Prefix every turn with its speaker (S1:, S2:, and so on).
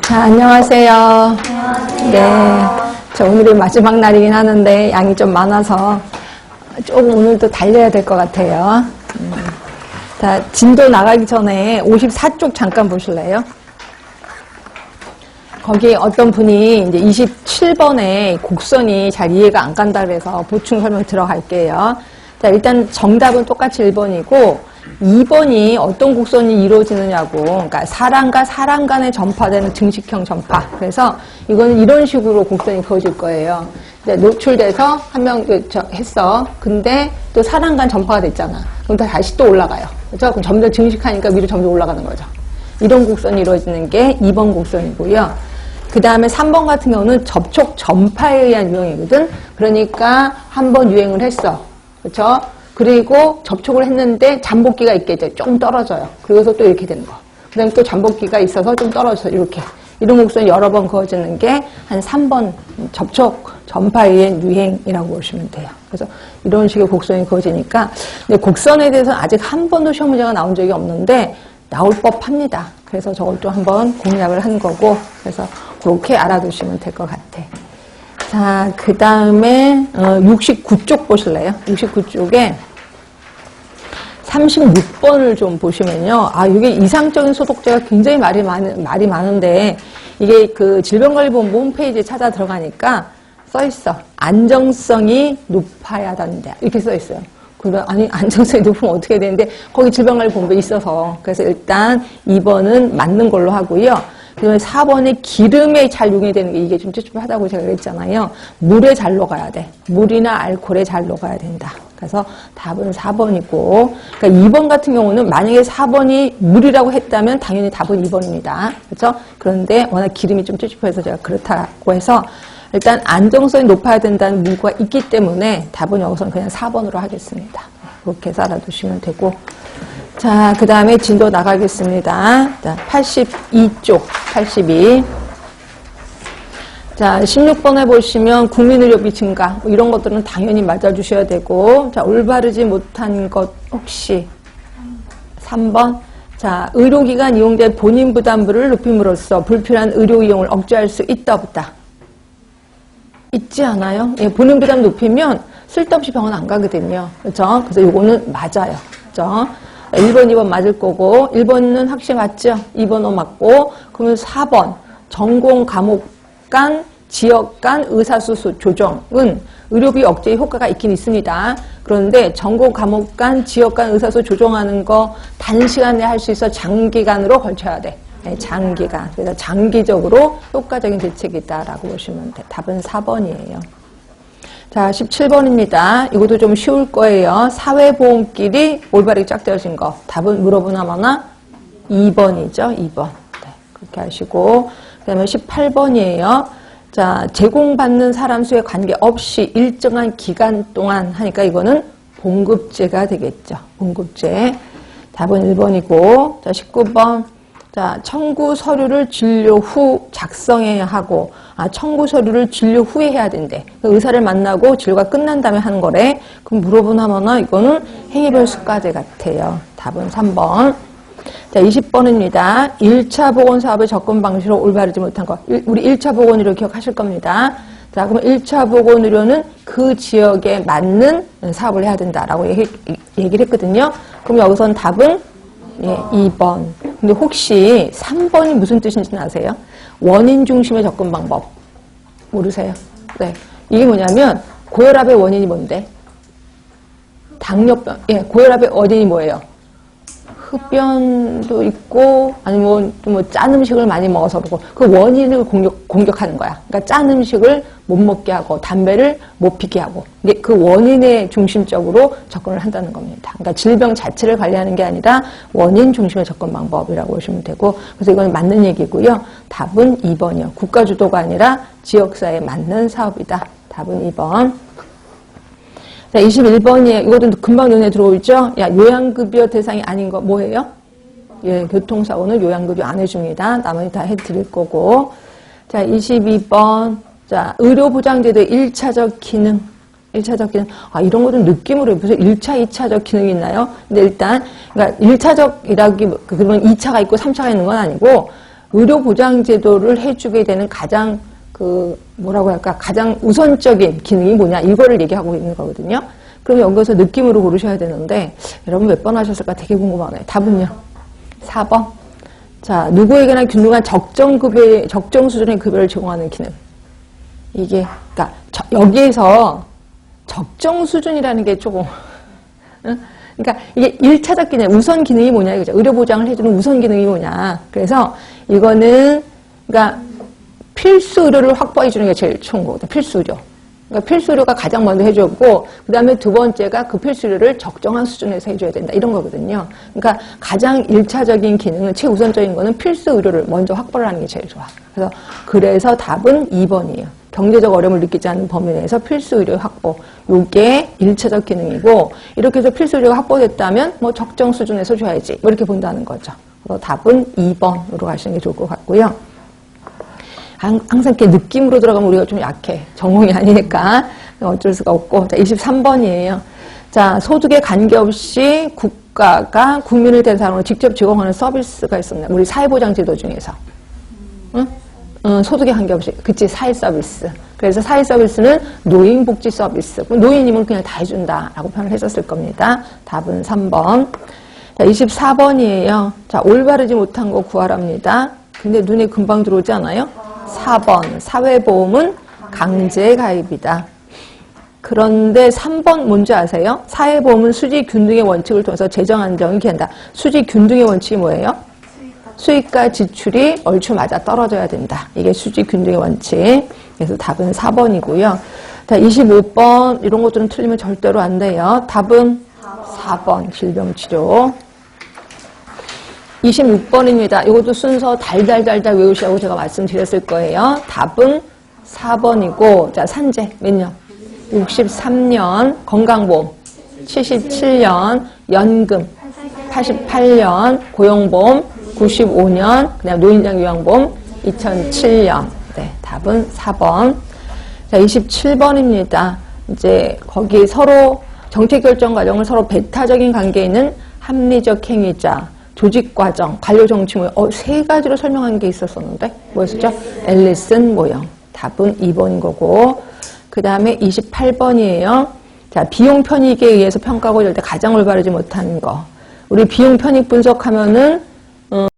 S1: 자, 안녕하세요. 네. 자, 오늘이 마지막 날이긴 하는데 양이 좀 많아서 조금 오늘도 달려야 될 것 같아요. 자, 진도 나가기 전에 54쪽 잠깐 보실래요? 거기 어떤 분이 이제 27번에 곡선이 잘 이해가 안 간다 그래서 보충 설명 들어갈게요. 자, 일단 정답은 똑같이 1번이고 2번이 어떤 곡선이 이루어지느냐고, 그러니까 사람과 사람 간에 전파되는 증식형 전파. 그래서 이거는 이런 식으로 곡선이 그어질 거예요. 노출돼서 한 명 했어. 근데 또 사람 간 전파가 됐잖아. 그럼 다시 또 올라가요. 그렇죠? 그럼 점점 증식하니까 위로 점점 올라가는 거죠. 이런 곡선이 이루어지는 게 2번 곡선이고요. 그 다음에 3번 같은 경우는 접촉 전파에 의한 유형이거든. 그러니까 한 번 유행을 했어. 그렇죠? 그리고 접촉을 했는데 잠복기가 있겠죠. 좀 떨어져요. 그래서 또 이렇게 되는 거. 그 다음에 또 잠복기가 있어서 좀 떨어져서 이렇게. 이런 곡선이 여러 번 그어지는 게 한 3번 접촉 전파에 의한 유행이라고 보시면 돼요. 그래서 이런 식의 곡선이 그어지니까. 근데 곡선에 대해서는 아직 한 번도 시험 문제가 나온 적이 없는데 나올 법합니다. 그래서 저걸 또 한번 공략을 한 거고. 그래서 그렇게 알아두시면 될 것 같아. 자, 그 다음에 69쪽 보실래요? 69쪽에 36번을 좀 보시면요. 아, 이게 이상적인 소독제가 굉장히 말이 많은데 이게 그 질병관리본부 홈페이지에 찾아 들어가니까 써있어. 안정성이 높아야 한다. 이렇게 써있어요. 아니, 안정성이 높으면 어떻게 되는데 거기 질병관리본부에 있어서. 그래서 일단 2번은 맞는 걸로 하고요. 그다음에 4번에 기름에 잘 용해되는 게 이게 좀 찝찝하다고 제가 그랬잖아요. 물에 잘 녹아야 돼. 물이나 알코올에 잘 녹아야 된다. 그래서 답은 4번이고, 그러니까 2번 같은 경우는 만약에 4번이 물이라고 했다면 당연히 답은 2번입니다. 그렇죠? 그런데 워낙 기름이 좀 찝찝해서 제가 그렇다고 해서 일단 안정성이 높아야 된다는 문구가 있기 때문에 답은 여기서는 그냥 4번으로 하겠습니다. 그렇게 해서 알아두시면 되고. 자, 그 다음에 진도 나가겠습니다. 자, 82쪽, 82. 자, 16번에 보시면 국민의료비 증가, 뭐 이런 것들은 당연히 맞아주셔야 되고, 자, 올바르지 못한 것 혹시 3번. 자, 의료기관 이용자 본인 부담부를 높임으로써 불필요한 의료 이용을 억제할 수 있다, 없다? 있지 않아요? 예, 본인 부담 높이면 쓸데없이 병원 안 가거든요. 그렇죠? 그래서 요거는 맞아요. 그렇죠? 1번, 2번 맞을 거고, 1번은 확실히 맞죠? 2번은 맞고, 그러면 4번, 전공 과목 간, 지역 간 의사수 조정은 의료비 억제 효과가 있긴 있습니다. 그런데 전공 과목 간, 지역 간 의사수 조정하는 거 단시간에 할 수 있어 장기간으로 걸쳐야 돼. 네, 장기간. 그래서 장기적으로 효과적인 대책이다라고 보시면 돼. 답은 4번이에요. 자, 17번입니다. 이것도 좀 쉬울 거예요. 사회보험끼리 올바르게 짝되어진 거. 답은 물어보나마나 2번이죠. 2번. 네, 그렇게 하시고. 그 다음에 18번이에요. 자, 제공받는 사람 수에 관계없이 일정한 기간 동안 하니까 이거는 봉급제가 되겠죠. 봉급제. 답은 1번이고. 자, 19번. 자, 청구 서류를 진료 후 작성해야 하고, 청구 서류를 진료 후에 해야 된대. 의사를 만나고 진료가 끝난 다음에 하는 거래. 그럼 물어보나마나 이거는 행위별 수과제 같아요. 답은 3번. 자, 20번입니다. 1차 보건 사업의 접근 방식으로 올바르지 못한 것. 우리 1차 보건의료 기억하실 겁니다. 자, 그럼 1차 보건의료는 그 지역에 맞는 사업을 해야 된다라고 얘기를 했거든요. 그럼 여기서는 답은 예, 2번. 근데 혹시 3번이 무슨 뜻인지는 아세요? 원인 중심의 접근 방법. 모르세요? 네. 이게 뭐냐면, 고혈압의 원인이 뭔데? 당뇨병. 예, 고혈압의 원인이 뭐예요? 흡연도 있고, 아니면 뭐 짠 음식을 많이 먹어서 그러고, 그 원인을 공격하는 거야. 그러니까 짠 음식을 못 먹게 하고, 담배를 못 피게 하고. 이게 그 원인에 중심적으로 접근을 한다는 겁니다. 그러니까 질병 자체를 관리하는 게 아니라 원인 중심의 접근 방법이라고 보시면 되고, 그래서 이건 맞는 얘기고요. 답은 2번이요. 국가 주도가 아니라 지역사회에 맞는 사업이다. 답은 2번. 자, 21번이에요. 이것도 금방 눈에 들어오죠? 야, 요양급여 대상이 아닌 거 뭐예요? 예, 교통사고는 요양급여 안 해줍니다. 나머지 다 해드릴 거고. 자, 22번. 자, 의료보장제도의 1차적 기능. 1차적 기능. 이런 거 좀 느낌으로 무슨 1차, 2차적 기능이 있나요? 근데 일단, 그러니까 1차적이라기, 그러면 2차가 있고 3차가 있는 건 아니고, 의료보장제도를 해주게 되는 가장 뭐라고 할까, 가장 우선적인 기능이 뭐냐, 이거를 얘기하고 있는 거거든요. 그럼 여기서 느낌으로 고르셔야 되는데, 여러분 몇 번 하셨을까 되게 궁금하네요. 답은요? 4번. 자, 누구에게나 균등한 적정 수준의 급여를 제공하는 기능. 이게, 그러니까, 여기에서 적정 수준이라는 게 조금, 응? 그러니까 이게 1차적 기능, 우선 기능이 뭐냐, 이거죠. 의료보장을 해주는 우선 기능이 뭐냐. 그래서 이거는, 그러니까 필수 의료를 확보해 주는 게 제일 좋은 거거든요. 필수 의료. 그러니까 필수 의료가 가장 먼저 해줬고, 그 다음에 두 번째가 그 필수 의료를 적정한 수준에서 해줘야 된다. 이런 거거든요. 그러니까 가장 1차적인 기능은, 최우선적인 거는 필수 의료를 먼저 확보를 하는 게 제일 좋아. 그래서 답은 2번이에요. 경제적 어려움을 느끼지 않는 범위 내에서 필수 의료 확보. 요게 1차적 기능이고, 이렇게 해서 필수 의료가 확보됐다면, 뭐 적정 수준에서 줘야지. 뭐 이렇게 본다는 거죠. 그래서 답은 2번으로 가시는 게 좋을 것 같고요. 항상 이렇게 느낌으로 들어가면 우리가 좀 약해. 전공이 아니니까 어쩔 수가 없고. 자, 23번이에요. 자, 소득에 관계없이 국가가 국민을 대상으로 직접 제공하는 서비스가 있었네. 우리 사회보장제도 중에서. 응? 소득에 관계없이. 그치, 사회서비스. 그래서 사회서비스는 노인복지 서비스. 노인이면 그냥 다 해준다라고 표현을 했었을 겁니다. 답은 3번. 자, 24번이에요. 자, 올바르지 못한 거 구하랍니다. 근데 눈에 금방 들어오지 않아요? 4번. 사회보험은 강제가입이다. 그런데 3번 뭔지 아세요? 사회보험은 수지균등의 원칙을 통해서 재정 안정을 기한다. 수지균등의 원칙이 뭐예요? 수익과 지출이 얼추 맞아 떨어져야 된다. 이게 수지균등의 원칙. 그래서 답은 4번이고요. 자, 25번 이런 것들은 틀리면 절대로 안 돼요. 답은 4번 질병치료. 26번입니다. 이것도 순서 달달달달 외우시라고 제가 말씀드렸을 거예요. 답은 4번이고, 자, 산재 몇 년? 63년, 건강보험 77년, 연금 88년, 고용보험 95년, 그다음 노인장 요양보험 2007년. 네, 답은 4번. 자, 27번입니다. 이제 거기 서로 정책 결정 과정을 서로 배타적인 관계에 있는 합리적 행위자, 조직과정, 관료정치 모형, 세 가지로 설명한 게 있었었는데, 뭐였었죠? 앨리슨 모형. 답은 2번인 거고, 그 다음에 28번이에요. 자, 비용 편익에 의해서 평가하고 이럴 때 가장 올바르지 못한 거. 우리 비용 편익 분석하면은,